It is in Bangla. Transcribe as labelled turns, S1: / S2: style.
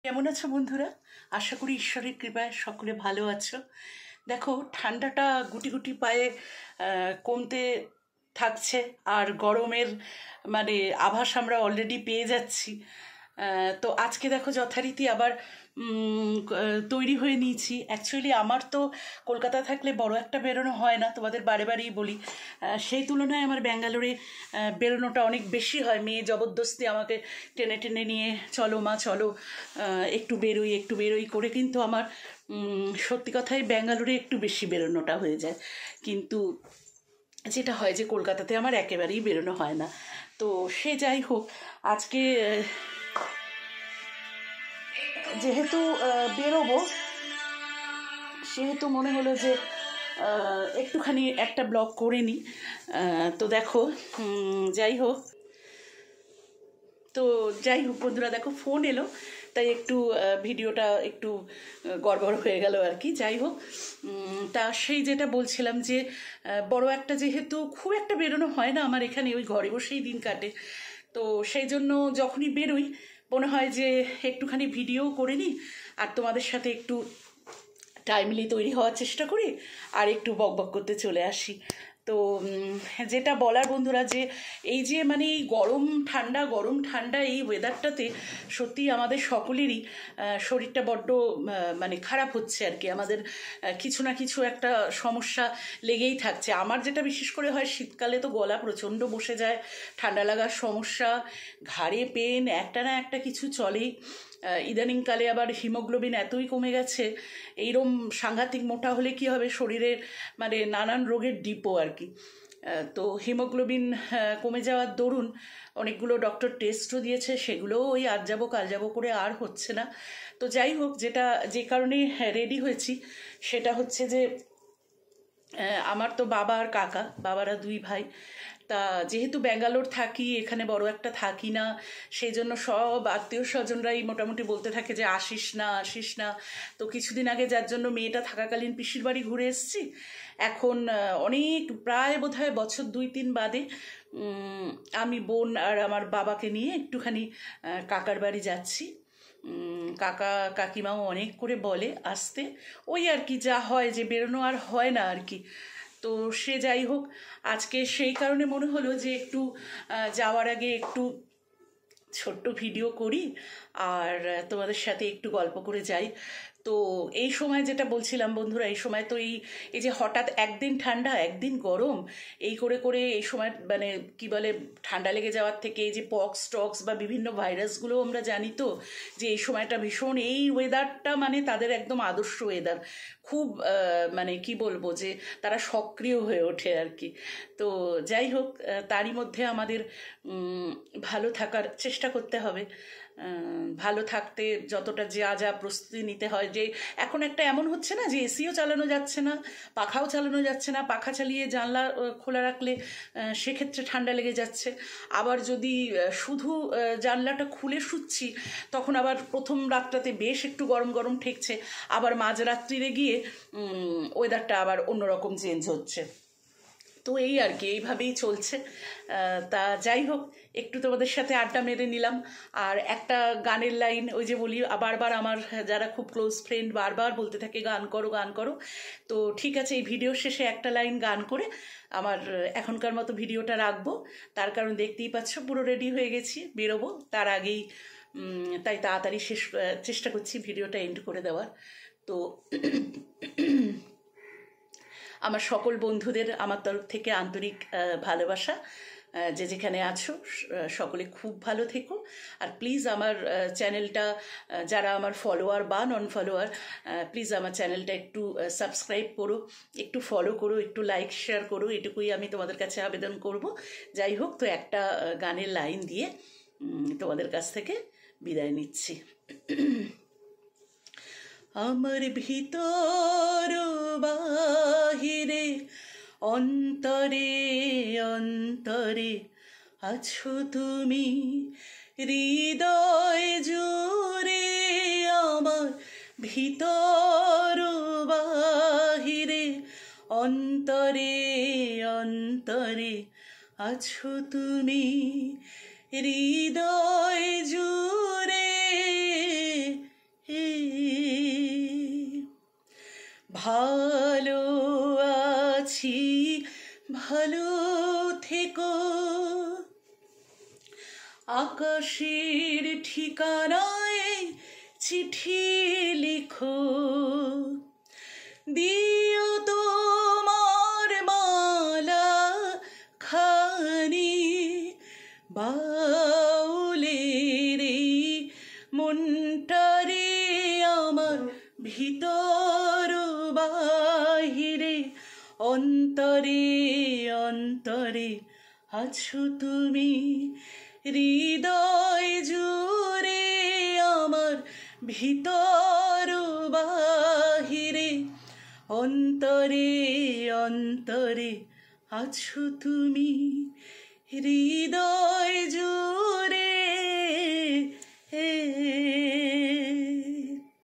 S1: কেমন আছো বন্ধুরা? আশা করি ঈশ্বরের কৃপায় সকলে ভালো আছো। দেখো, ঠান্ডাটা গুটি গুটি পায়ে কমতে থাকছে, আর গরমের মানে আভাস আমরা অলরেডি পেয়ে যাচ্ছি। তো আজকে দেখো যথারীতি আবার তৈরি হয়ে নিয়েছি। অ্যাকচুয়ালি আমার তো কলকাতা থাকলে বড় একটা বেরোনো হয় না, তোমাদের বারে বারেই বলি। সেই তুলনায় আমার ব্যাঙ্গালোরে বেরোনোটা অনেক বেশি হয়। মেয়ে জবরদস্তি আমাকে টেনে টেনে নিয়ে চলো মা চলো, একটু বেরোই করে কিন্তু আমার সত্যি কথাই ব্যাঙ্গালোরে একটু বেশি বেরোনোটা হয়ে যায়। কিন্তু যেটা হয় যে কলকাতাতে আমার একেবারেই বেরোনো হয় না। তো সে যাই হোক, আজকে যেহেতু বেরোবো, সেহেতু মনে হলো যে একটুখানি একটা ব্লগ করে নিই। তো দেখো, যাই হোক বন্ধুরা, দেখো ফোন এলো, তাই একটু ভিডিওটা একটু গড়বড় হয়ে গেল আর কি। যাই হোক, তা সেই যেটা বলছিলাম যে বড় একটা যেহেতু খুব একটা বেরোনো হয় না আমার এখানে, ওই ঘরে বসেই দিন কাটে। তো সেই জন্য যখনই বেরোই মনে হয় যে একটুখানি ভিডিও করে নিই, আর তোমাদের সাথে একটু টাইমলি তৈরি হওয়ার চেষ্টা করি, আর একটু বকবক করতে চলে আসি। তো যেটা বলার বন্ধুরা, যে এই যে মানে এই গরম ঠান্ডা এই ওয়েদারটাতে সত্যি আমাদের সকলেরই শরীরটা বড্ড মানে খারাপ হচ্ছে আর কি। আমাদের কিছু না কিছু একটা সমস্যা লেগেই থাকছে। আমার যেটা বিশেষ করে হয়, শীতকালে তো গলা প্রচণ্ড বসে যায়, ঠান্ডা লাগার সমস্যা, ঘাড়ে পেন, একটা না একটা কিছু চলেই। ইদানিংকালে আবার হিমোগ্লোবিন এতই কমে গেছে, এইরম সাংঘাতিক মোটা হলে কি হবে, শরীরের মানে নানান রোগের ডিপো আর কি। তো হিমোগ্লোবিন কমে যাওয়ার দরুন অনেকগুলো ডক্টর টেস্টও দিয়েছে, সেগুলোও ওই আজ যাবো কাল যাবো করে আর হচ্ছে না। তো যাই হোক, যে কারণে রেডি হয়েছি সেটা হচ্ছে যে আমার তো বাবা আর কাকা, বাবারা দুই ভাই। তা যেহেতু ব্যাঙ্গালোর থাকি, এখানে বড় একটা থাকি না, সেই জন্য সব আত্মীয় স্বজনরাই মোটামুটি বলতে থাকে যে আসিস না। তো কিছুদিন আগে যার জন্য মেয়েটা থাকাকালীন পিসির বাড়ি ঘুরে এসেছি। এখন অনেক প্রায় বোধহয় বছর 2-3 বাদে আমি, বোন আর আমার বাবাকে নিয়ে একটুখানি কাকার বাড়ি যাচ্ছি। কাকা কাকিমাও অনেক করে বলে আসতে, ওই আর কি, যা হয় যে বেরোনো আর হয় না আর কি। তো সে যাই হোক, আজকে সেই কারণে মনে হলো যে একটু যাওয়ার আগে একটু ছোট্ট ভিডিও করি, আর তোমাদের সাথে একটু গল্প করে যাই। তো এই সময় যেটা বলছিলাম বন্ধুরা, এই সময় তো এই যে হঠাৎ একদিন ঠান্ডা একদিন গরম, এই করে করে এই সময় মানে কি বলে, ঠান্ডা লেগে যাওয়ার থেকে এই যে পক্স টক্স বা বিভিন্ন ভাইরাসগুলো আমরা জানি তো, যে এই সময়টা ভীষণ, এই ওয়েদারটা মানে তাদের একদম আদর্শ ওয়েদার। খুব মানে কি বলবো, যে তারা সক্রিয় হয়ে ওঠে আর কি। তো যাই হোক, তারই মধ্যে আমাদের ভালো থাকার চেষ্টা করতে হবে। ভালো থাকতে যতটা যা প্রস্তুতি নিতে হয়, যে এখন একটা এমন হচ্ছে না যে এসিও চালানো যাচ্ছে না, পাখাও চালানো যাচ্ছে না, পাখা চালিয়ে জানলা খোলা রাখলে সেক্ষেত্রে ঠান্ডা লেগে যাচ্ছে। আবার যদি শুধু জানলাটা খুলে শুচ্ছি, তখন আবার প্রথম রাতটাতে বেশ একটু গরম গরম ঠেকছে, আবার মাঝরাত্রিরে গিয়ে ওয়েদারটা আবার অন্যরকম চেঞ্জ হচ্ছে। তো এই আর কি, এইভাবেই চলছে। তা যাই হোক, একটু তোমাদের সাথে আড্ডা মেরে নিলাম। আর একটা গানের লাইন, ওই যে বলি বারবার, আমার যারা খুব ক্লোজ ফ্রেন্ড বারবার বলতে থাকে গান করো। তো ঠিক আছে, এই ভিডিও শেষে একটা লাইন গান করে আমার এখনকার মতো ভিডিওটা রাখবো। তার কারণ দেখতেই পাচ্ছ পুরো রেডি হয়ে গেছি, বেরোবো তার আগেই, তাই তাড়াতাড়ি চেষ্টা করছি ভিডিওটা এন্ড করে দেওয়ার। তো আমার সকল বন্ধুদের আমার তরফ থেকে আন্তরিক ভালোবাসা। যে যেখানে আছো সকলে খুব ভালো থেকো। আর প্লিজ আমার চ্যানেলটা, যারা আমার ফলোয়ার বা নন ফলোয়ার, প্লিজ আমার চ্যানেলটা একটু সাবস্ক্রাইব করো, একটু ফলো করো, একটু লাইক শেয়ার করো, এটুকুই আমি তোমাদের কাছে আবেদন করব। যাই হোক, তো একটা গানের লাইন দিয়ে তোমাদের কাছ থেকে বিদায় নিচ্ছি। আমার ভিতর বাহিরে অন্তরে অন্তরে আছো তুমি, হৃদয় জুড়ে আমার ভিতর বাহিরে অন্তরে অন্তরে আছো তুমি, হৃদয় জুড়ে ভালো আছি, ভালো থেকো। আকাশের ঠিকানায় চিঠি লিখো, দিও তোমার মালা খানি। বাউলের এই মনটারে আমার ভিতর বাহিরে, অন্তরে অন্তরে আছো তুমি। হৃদয় জুড়ে আমার ভিতর বাহিরে, অন্তরে অন্তরে আছো তুমি। হৃদয় জুড়ে